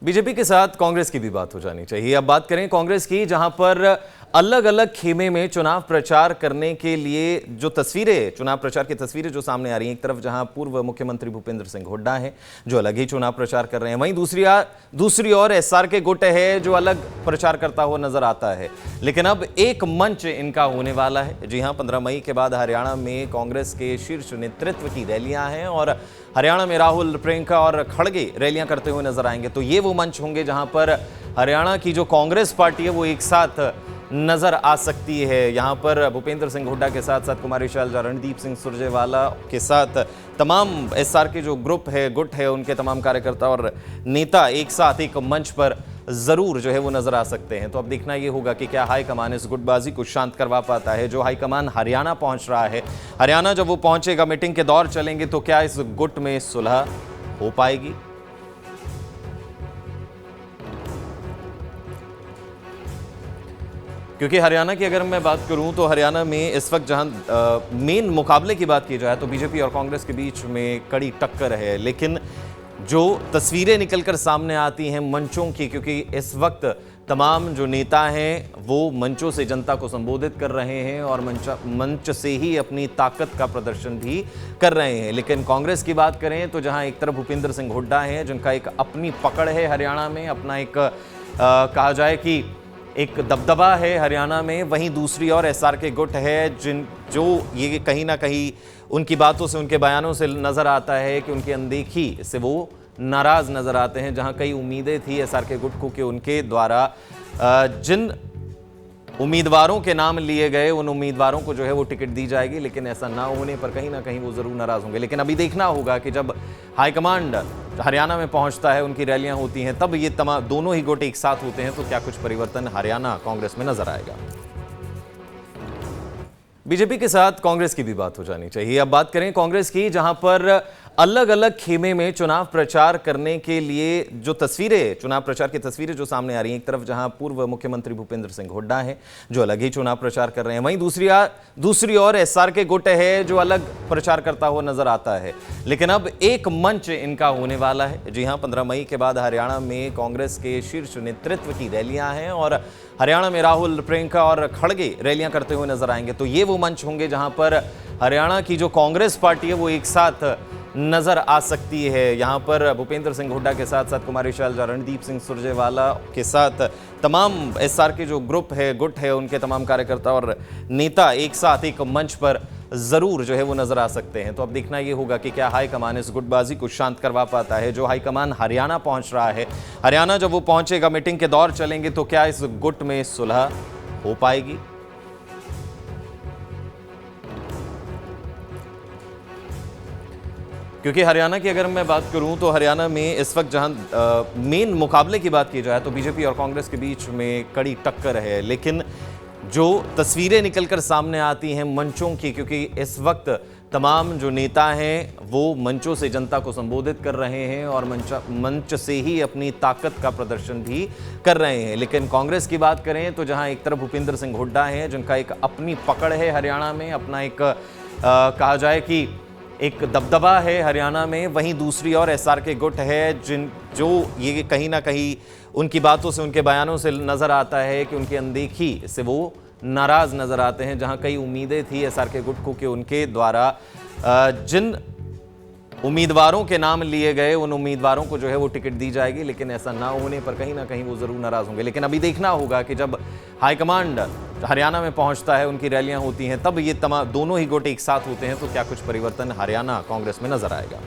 BJP के साथ कांग्रेस की भी बात हो जानी चाहिए। अब बात करें कांग्रेस की, जहां पर अलग अलग खेमे में चुनाव प्रचार करने के लिए जो तस्वीरें, चुनाव प्रचार की तस्वीरें जो सामने आ रही हैं, एक तरफ जहां पूर्व मुख्यमंत्री भूपेंद्र सिंह हुड्डा हैं जो अलग ही चुनाव प्रचार कर रहे हैं, वहीं दूसरी ओर एसआर के गुट है जो अलग प्रचार करता हुआ नजर आता है। लेकिन अब एक मंच इनका होने वाला है। जी हां, 15 मई के बाद हरियाणा में कांग्रेस के शीर्ष नेतृत्व की रैलियां हैं और हरियाणा में राहुल, प्रियंका और खड़गे रैलियां करते हुए नजर आएंगे। तो ये वो मंच होंगे जहां पर हरियाणा की जो कांग्रेस पार्टी है वो एक साथ नजर आ सकती है। यहां पर भूपेंद्र सिंह हुड्डा के साथ साथ कुमारी शैलजा, रणदीप सिंह सुरजेवाला के साथ तमाम एसआर के जो गुट है उनके तमाम कार्यकर्ता और नेता एक साथ एक मंच पर जरूर जो है वो नजर आ सकते हैं। तो अब देखना ये होगा कि क्या हाईकमान इस गुटबाजी को शांत करवा पाता है। जो हाईकमान हरियाणा पहुंच रहा है, हरियाणा जब वो पहुंचेगा, मीटिंग के दौर चलेंगे, तो क्या इस गुट में सुलह हो पाएगी? क्योंकि हरियाणा की अगर मैं बात करूं तो हरियाणा में इस वक्त जहां मेन मुकाबले की बात की जाए तो बीजेपी और कांग्रेस के बीच में कड़ी टक्कर है। लेकिन जो तस्वीरें निकलकर सामने आती हैं मंचों की, क्योंकि इस वक्त तमाम जो नेता हैं वो मंचों से जनता को संबोधित कर रहे हैं और मंच से ही अपनी ताकत का प्रदर्शन भी कर रहे हैं। लेकिन कांग्रेस की बात करें तो जहां एक तरफ भूपेंद्र सिंह हुड्डा हैं जिनका एक अपनी पकड़ है हरियाणा में, अपना एक कहा जाए कि एक दबदबा है हरियाणा में, वहीं दूसरी ओर एसआर के गुट है जो ये कहीं ना कहीं उनकी बातों से, उनके बयानों से नजर आता है कि उनकी अनदेखी से वो नाराज नजर आते हैं। जहां कई उम्मीदें थी एसआर के गुट को कि उनके द्वारा जिन उम्मीदवारों के नाम लिए गए उन उम्मीदवारों को जो है वो टिकट दी जाएगी, लेकिन ऐसा ना होने पर कहीं ना कहीं वो जरूर नाराज होंगे। लेकिन अभी देखना होगा कि जब हाईकमांड हरियाणा में पहुंचता है, उनकी रैलियां होती हैं, तब ये तमाम दोनों ही गुट एक साथ होते हैं, तो क्या कुछ परिवर्तन हरियाणा कांग्रेस में नजर आएगा? बीजेपी के साथ कांग्रेस की भी बात हो जानी चाहिए। अब बात करें कांग्रेस की, जहां पर अलग अलग खेमे में चुनाव प्रचार करने के लिए जो तस्वीरें, चुनाव प्रचार की तस्वीरें जो सामने आ रही हैं, एक तरफ जहां पूर्व मुख्यमंत्री भूपेंद्र सिंह हुड्डा हैं जो अलग ही चुनाव प्रचार कर रहे हैं, वहीं दूसरी ओर एसआर के गुट है जो अलग प्रचार करता हुआ नजर आता है। लेकिन अब एक मंच इनका होने वाला है। जी हां, 15 मई के बाद हरियाणा में कांग्रेस के शीर्ष नेतृत्व की रैलियां हैं और हरियाणा में राहुल, प्रियंका और खड़गे रैलियां करते हुए नजर आएंगे। तो ये वो मंच होंगे जहां पर हरियाणा की जो कांग्रेस पार्टी है वो एक साथ नजर आ सकती है। यहां पर भूपेंद्र सिंह हुड्डा के साथ साथ कुमारी शैलजा, रणदीप सिंह सुरजेवाला के साथ तमाम एसआर के जो गुट है उनके तमाम कार्यकर्ता और नेता एक साथ एक मंच पर जरूर जो है वो नजर आ सकते हैं। तो अब देखना ये होगा कि क्या हाईकमान इस गुटबाजी को शांत करवा पाता है। जो हाईकमान हरियाणा पहुंच रहा है, हरियाणा जब वो पहुंचेगा, मीटिंग के दौर चलेंगे, तो क्या इस गुट में सुलह हो पाएगी? क्योंकि हरियाणा की अगर मैं बात करूं तो हरियाणा में इस वक्त जहां मेन मुकाबले की बात की जाए तो बीजेपी और कांग्रेस के बीच में कड़ी टक्कर है। लेकिन जो तस्वीरें निकलकर सामने आती हैं मंचों की, क्योंकि इस वक्त तमाम जो नेता हैं वो मंचों से जनता को संबोधित कर रहे हैं और मंच से ही अपनी ताकत का प्रदर्शन भी कर रहे हैं। लेकिन कांग्रेस की बात करें तो जहां एक तरफ भूपेंद्र सिंह हुड्डा हैं जिनका एक अपनी पकड़ है हरियाणा में, अपना एक कहा जाए कि एक दबदबा है हरियाणा में, वहीं दूसरी ओर एसआर के गुट है जो ये कहीं ना कहीं उनकी बातों से, उनके बयानों से नजर आता है कि उनकी अनदेखी से वो नाराज नजर आते हैं। जहां कई उम्मीदें थी एसआर के गुट को कि उनके द्वारा जिन उम्मीदवारों के नाम लिए गए उन उम्मीदवारों को जो है वो टिकट दी जाएगी, लेकिन ऐसा ना होने पर कहीं ना कहीं वो जरूर नाराज होंगे। लेकिन अभी देखना होगा कि जब हाईकमांड हरियाणा में पहुंचता है, उनकी रैलियां होती हैं, तब ये दोनों ही गुट एक साथ होते हैं, तो क्या कुछ परिवर्तन हरियाणा कांग्रेस में नजर आएगा?